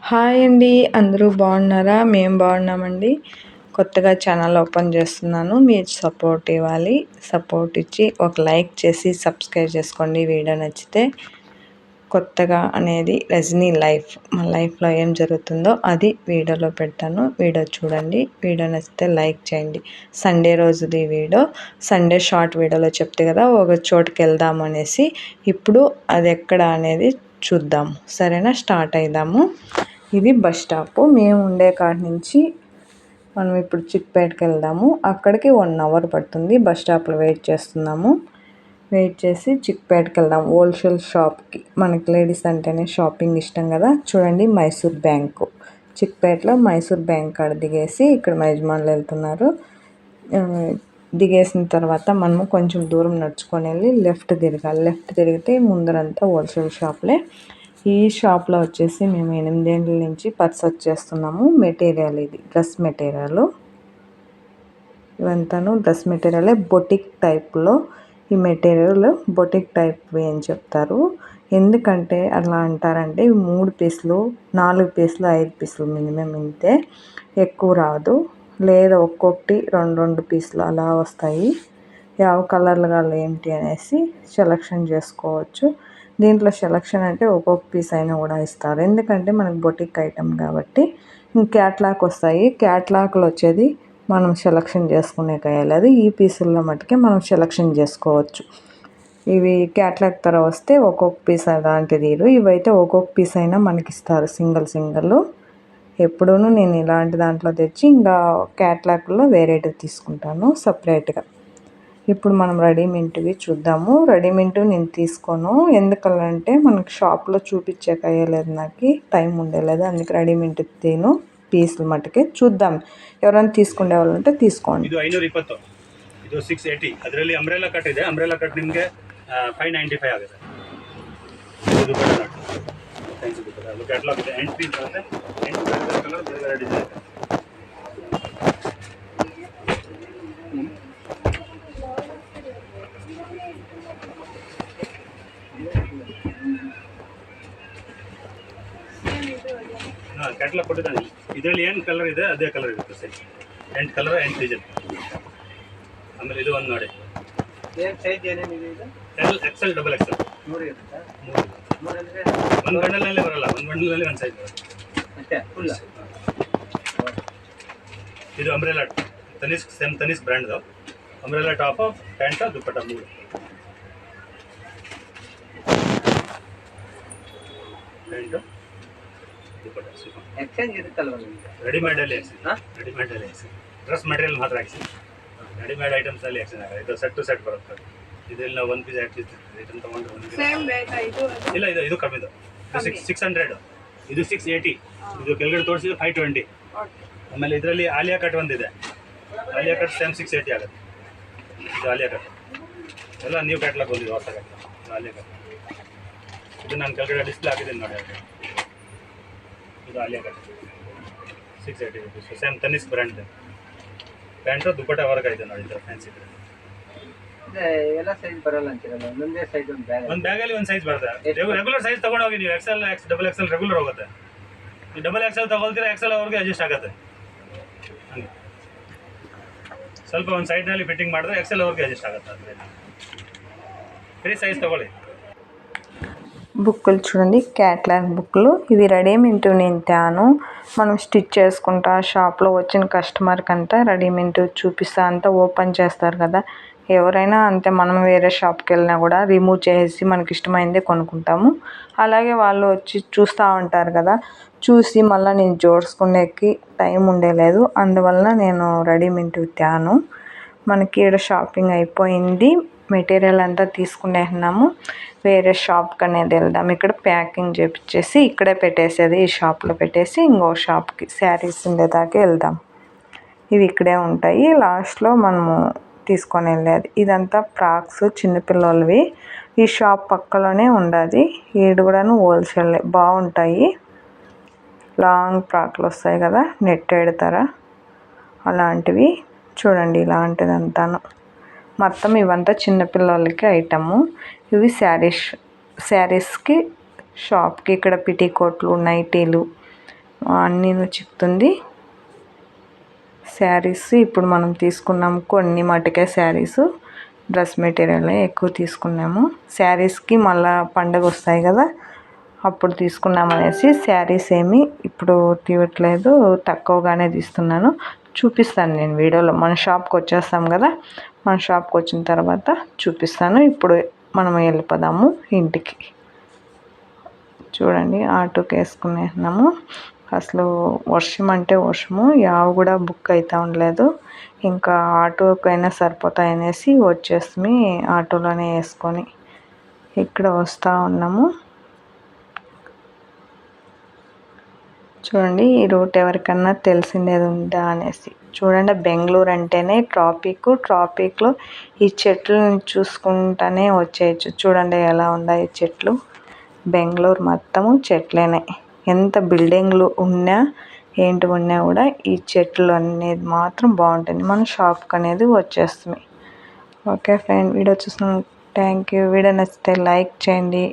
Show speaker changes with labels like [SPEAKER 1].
[SPEAKER 1] Hi అండి. అందరూ బాగున్నారా? మేము బాగున్నామండి. కొత్తగా ఛానల్ ఓపెన్ చేస్తున్నాను. మీరు సపోర్ట్ ఇవ్వాలి. సపోర్ట్ ఇచ్చి ఒక లైక్ చేసి సబ్స్క్రైబ్ చేసుకోండి వీడియో నచ్చితే. కొత్తగా అనేది రజనీ లైఫ్, మా లైఫ్లో ఏం జరుగుతుందో అది వీడియోలో పెడతాను. వీడియో చూడండి. వీడియో నచ్చితే లైక్ చేయండి. సండే రోజుది వీడియో. సండే షార్ట్ వీడియోలో చెప్తే కదా ఒక చోటుకి వెళ్దాం అనేసి. ఇప్పుడు అది ఎక్కడ అనేది చూద్దాము. సరేనా? స్టార్ట్ అయిదాము. ఇది బస్ స్టాప్. మేము ఉండే కాడ నుంచి మనం ఇప్పుడు చిక్పేటకి వెళ్దాము. అక్కడికి 1 అవర్ పడుతుంది. బస్ స్టాప్లో వెయిట్ చేస్తున్నాము. వెయిట్ చేసి చిక్పేటకి వెళ్దాం హోల్సేల్ షాప్కి. మనకి లేడీస్ అంటేనే షాపింగ్ ఇష్టం కదా. చూడండి, మైసూర్ బ్యాంకు. చిక్పేటలో మైసూర్ బ్యాంక్ కాడ దిగేసి ఇక్కడ మా యజమానులు వెళ్తున్నారు. దిగేసిన తర్వాత మనము కొంచెం దూరం నడుచుకొని వెళ్ళి లెఫ్ట్ తిరగాలి. లెఫ్ట్ తిరిగితే ముందరంతా హోల్సేల్ షాప్లే. ఈ షాప్లో వచ్చేసి మేము 8 ఏళ్ళ నుంచి పర్చేస్ చేస్తున్నాము. మెటీరియల్ ఇది డ్రెస్ మెటీరియల్. ఇవంతాను డ్రెస్ మెటీరియలే. బొటిక్ టైప్లో ఈ మెటీరియల్ బొటిక్ టైప్ అని చెప్తారు. ఎందుకంటే అలా అంటారంటే 3 పీసులు 4 పీసులు 5 పీసులు మినిమం ఇంతే, ఎక్కువ రాదు. లేదా ఒక్కొక్కటి 2 పీసులు అలా వస్తాయి. ಯಾವ కలర్లు కావాలి ఏంటి అనేసి సెలెక్షన్ చేసుకోవచ్చు. దీంట్లో సెలెక్షన్ అంటే ఒక్కొక్క పీస్ అయినా కూడా ఇస్తారు. ఎందుకంటే మనకు బొటిక్ ఐటమ్ కాబట్టి. క్యాట్లాగ్ వస్తాయి. క్యాట్లాగ్లో వచ్చేది మనం సెలెక్షన్ చేసుకునే కాయలేదు. ఈ పీసుల్లో మటుకే మనం సెలెక్షన్ చేసుకోవచ్చు. ఇవి క్యాట్లాగ్ తర వస్తే ఒక్కొక్క పీస్ అలాంటిది. ఇవైతే ఒక్కొక్క పీస్ అయినా మనకి ఇస్తారు, సింగిల్. ఎప్పుడూ నేను ఇలాంటి దాంట్లో తెచ్చి ఇంకా క్యాట్లాగ్లో వేరేటివి తీసుకుంటాను సపరేట్గా. ఇప్పుడు మనం రెడీమేడ్వి చూద్దాము. రెడీమేడ్ నేను తీసుకోను. ఎందుకంటే మనకి షాప్లో చూపించాక అయ్యలేదు, నాకు టైం ఉండలేదు. అందుకే రెడీమేడ్ తేను. పీసులు మట్టుకే చూద్దాం. ఎవరైనా తీసుకునే వాళ్ళు ఉంటే తీసుకోండి.
[SPEAKER 2] ಇದು 520, ಇದು 680. ಅದರಲ್ಲಿ ಅಂಬ್ರೆಲಾ ಕಟ್ ಇದೆ. ಅಂಬ್ರೆಲಾ ಕಟ್ ನಿಮಗೆ 595 ಆಗುತ್ತೆ. ಇದು ಅದು ಕ್ಯಾಟ್ಲಾಗ್ ಇದೆ. 8 ಪೀಸ್ ಬರುತ್ತೆ. 8 ಬೇರೆ ಕಲರ್ ಬೇರೆ ಬೇರೆ ಡಿಸೈನ್. ಕ್ಯಾಟ್ಲಾಗ್ ಕೊಟ್ಟಿದ್ದಾನೆ. ಇದರಲ್ಲಿ ಏನು ಕಲರ್ ಇದೆ ಅದೇ ಕಲರ್ ಇರುತ್ತೆ ಸೈಜ್. 8 colour 8 design. ಆಮೇಲೆ ಇದು ಒಂದು ನೋಡಿ,
[SPEAKER 3] ಏನು ಸೈಜ್ ಏನೇನಿದೆ ಇದು?
[SPEAKER 2] ಎಲ್ ಎಕ್ಸೆಲ್ ಡಬಲ್ ಎಕ್ಸೆಲ್
[SPEAKER 3] 3 ಇರುತ್ತಾ?
[SPEAKER 2] 3
[SPEAKER 3] ಅಂದರೆ
[SPEAKER 2] ಒಂದು ಬಂಡಲಲ್ಲಿ ಬರಲ್ಲ. ಒಂದು ಬಂಡಲಲ್ಲಿ ಒಂದು ಸೈಜ್ ಬರುತ್ತೆ
[SPEAKER 3] ಅಷ್ಟೇ ಫುಲ್.
[SPEAKER 2] ಇದು ಅಂಬ್ರೆಲಾ ತನಿಸ್ಕ್, ಸೇಮ್ ತನಿಸ್ಕ್ ಬ್ರ್ಯಾಂಡ್ದು umbrella top pant dupatta 3 pant dupatta chiffon.
[SPEAKER 3] Exchange ಇರುತ್ತಲ್ವ ನಿಮಗೆ?
[SPEAKER 2] ರೆಡಿಮೇಡಲ್ಲಿ ಎಕ್ಸ್ಚೇಂಜ್. ಡ್ರೆಸ್ ಮೆಟೀರಿಯಲ್ ಮಾತ್ರ ಎಕ್ಸ್ಚೇಂಜ್. ರೆಡಿಮೇಡ್ ಐಟಮ್ಸಲ್ಲಿ ಎಕ್ಸ್ಚೇಂಜ್ ಆಗಲ್ಲ. ಇದು ಸೆಟ್ ಟು ಸೆಟ್ ಬರುತ್ತೆ. ಇದೆಲ್ಲ 1 ಪೀಸ್ 8 ಪೀಸ್ ಐಟಮ್ ತೊಗೊಂಡ್ರೆ 1 ಪೀಸ್ ಇಲ್ಲ. ಇದು ಕಮ್ಮಿದು. 600. ಇದು 680. ಇದು ಕೆಳಗಡೆ ತೋರಿಸಿದ್ರೆ 520. ಆಮೇಲೆ ಇದರಲ್ಲಿ ಆಲಿಯಾ ಕಟ್ ಒಂದಿದೆ. ಆಲಿಯಾ ಕಟ್ ಸೇಮ್ 680 ಆಗುತ್ತೆ. ಇದು ಆಲಿಯಾ ಕಟ್ ಎಲ್ಲ ನ್ಯೂ ಕ್ಯಾಟ್ಲಾಗ್ ಬಂದಿದೆ, ಹೊಸ ಕ್ಯಾಟ್ಲಾಗ್. ಆಲಿಯಾ ಕಟ್ ಇದು ನಾನು ಕೆಳಗಡೆ ಡಿಸ್ಪ್ಲೇ ಹಾಕಿದ್ದೀನಿ ನೋಡಿ. ಇದು Alia cut 680 rupees. Same Tanishq brand pant dupatta ವರ್ಗ ಇದೆ ನೋಡಿ. ಇದರ ಫ್ಯಾನ್ಸಿ
[SPEAKER 3] ಎಲ್ಲ ಸೈಜ್ ಬರಲ್ಲ ಅಂತೀರಲ್ಲ? ಒಂದೊಂದೇ ಸೈಜ್ ಒಂದು
[SPEAKER 2] ಬ್ಯಾಗಲ್ಲಿ ಒಂದು ಸೈಜ್ ಬರುತ್ತೆ. ರೆಗ್ಯುಲರ್ ಸೈಜ್ ತೊಗೊಂಡೋಗಿ ನೀವು ಎಕ್ಸೆಲ್ ಡಬಲ್ ಎಕ್ಸೆಲ್ ರೆಗ್ಯುಲರ್ ಹೋಗುತ್ತೆ. ನೀವು ಡಬಲ್ ಎಕ್ಸೆಲ್ ತೊಗೊಳ್ತೀರಾ, ಎಕ್ಸೆಲ್ ಅವ್ರಿಗೆ ಅಡ್ಜಸ್ಟ್ ಆಗುತ್ತೆ. ಹಂಗೆ ಸ್ವಲ್ಪ ಒಂದು ಸೈಡ್ನಲ್ಲಿ ಫಿಟ್ಟಿಂಗ್ ಮಾಡಿದ್ರೆ ಎಕ್ಸೆಲ್ ಅವ್ರಿಗೆ ಅಡ್ಜಸ್ಟ್ ಆಗುತ್ತೆ. ಅದರಲ್ಲಿ ಫ್ರೀ ಸೈಜ್ ತೊಗೊಳ್ಳಿ.
[SPEAKER 1] బుక్కులు చూడండి, క్యాట్లాగ్ బుక్కులు. ఇవి రెడీమేడ్ నేను తేను. మనం స్టిచ్ చేసుకుంటా షాప్లో వచ్చిన కస్టమర్కి అంతా రెడీమేడ్ చూపిస్తా అంతా ఓపెన్ చేస్తారు కదా. ఎవరైనా అంతే, మనం వేరే షాప్కి వెళ్ళినా కూడా రిమూవ్ చేసి మనకి ఇష్టమైందే కొనుక్కుంటాము. అలాగే వాళ్ళు వచ్చి చూస్తూ ఉంటారు కదా, చూసి మళ్ళీ నేను జోడ్చుకునేకి టైం ఉండలేదు. అందువలన నేను రెడీమేడ్ తేను. మనకి ఇక్కడ షాపింగ్ అయిపోయింది. మెటీరియల్ అంతా తీసుకునేసినాము. వేరే షాప్కి అనేది వెళ్దాం. ఇక్కడ ప్యాకింగ్ చేపించేసి ఇక్కడే పెట్టేసేది, ఈ షాప్లో పెట్టేసి ఇంకో షాప్కి శారీస్ ఉండేదాకా వెళ్దాం. ఇవి ఇక్కడే ఉంటాయి. లాస్ట్లో మనము తీసుకొని వెళ్ళేది. ఇదంతా ఫ్రాక్స్ చిన్నపిల్లలవి. ఈ షాప్ పక్కలోనే ఉండదు. ఈడు కూడాను హోల్సేల్ బాగుంటాయి. లాంగ్ ఫ్రాక్లు వస్తాయి కదా, నెట్ ఎడతారా అలాంటివి. చూడండి, ఇలాంటిదంతాను మొత్తం ఇవంతా చిన్నపిల్లలకి ఐటము. ఇవి శారీస్కి షాప్కి. ఇక్కడ పిటికోట్లు, నైటీలు, అన్నీ చిక్కుతుంది. శారీస్ ఇప్పుడు మనం తీసుకున్నాం కొన్ని మటుకే శారీస్, డ్రెస్ మెటీరియల్ ఎక్కువ తీసుకున్నాము. శారీస్కి మళ్ళీ పండగ వస్తాయి కదా, అప్పుడు తీసుకున్నాం అనేసి శారీస్ ఏమి ఇప్పుడు తీయట్లేదు, తక్కువగానే తీస్తున్నాను. చూపిస్తాను నేను వీడియోలో. మన షాప్కి వచ్చేస్తాం కదా, మన షాప్కి వచ్చిన తర్వాత చూపిస్తాను. ఇప్పుడు మనం వెళ్ళిపోదాము ఇంటికి. చూడండి, ఆటోకి వేసుకునేసినాము. అసలు వర్షం అంటే వర్షము, యావ కూడా బుక్ అవుతూ ఉండలేదు. ఇంకా ఆటోకైనా సరిపోతాయనేసి వచ్చేసి ఆటోలోనే వేసుకొని ఇక్కడ వస్తూ ఉన్నాము. చూడండి, ఈ రూట్ ఎవరికన్నా తెలిసిందేది ఉందా అనేసి. చూడండి, బెంగళూరు అంటేనే ట్రాఫిక్లో ఈ చెట్లను చూసుకుంటానే వచ్చేయచ్చు. చూడండి ఎలా ఉన్నాయి ఈ చెట్లు. బెంగళూరు మొత్తము చెట్లేనే. ఎంత బిల్డింగ్లు ఉన్నా ఏంటి ఉన్నా కూడా ఈ చెట్లు అనేది మాత్రం బాగుంటుంది. మన షాప్కి అనేది వచ్చేస్తుంది. ఓకే ఫ్రెండ్, వీడియో చూసిన థ్యాంక్ యూ. వీడియో నచ్చితే లైక్ చేయండి.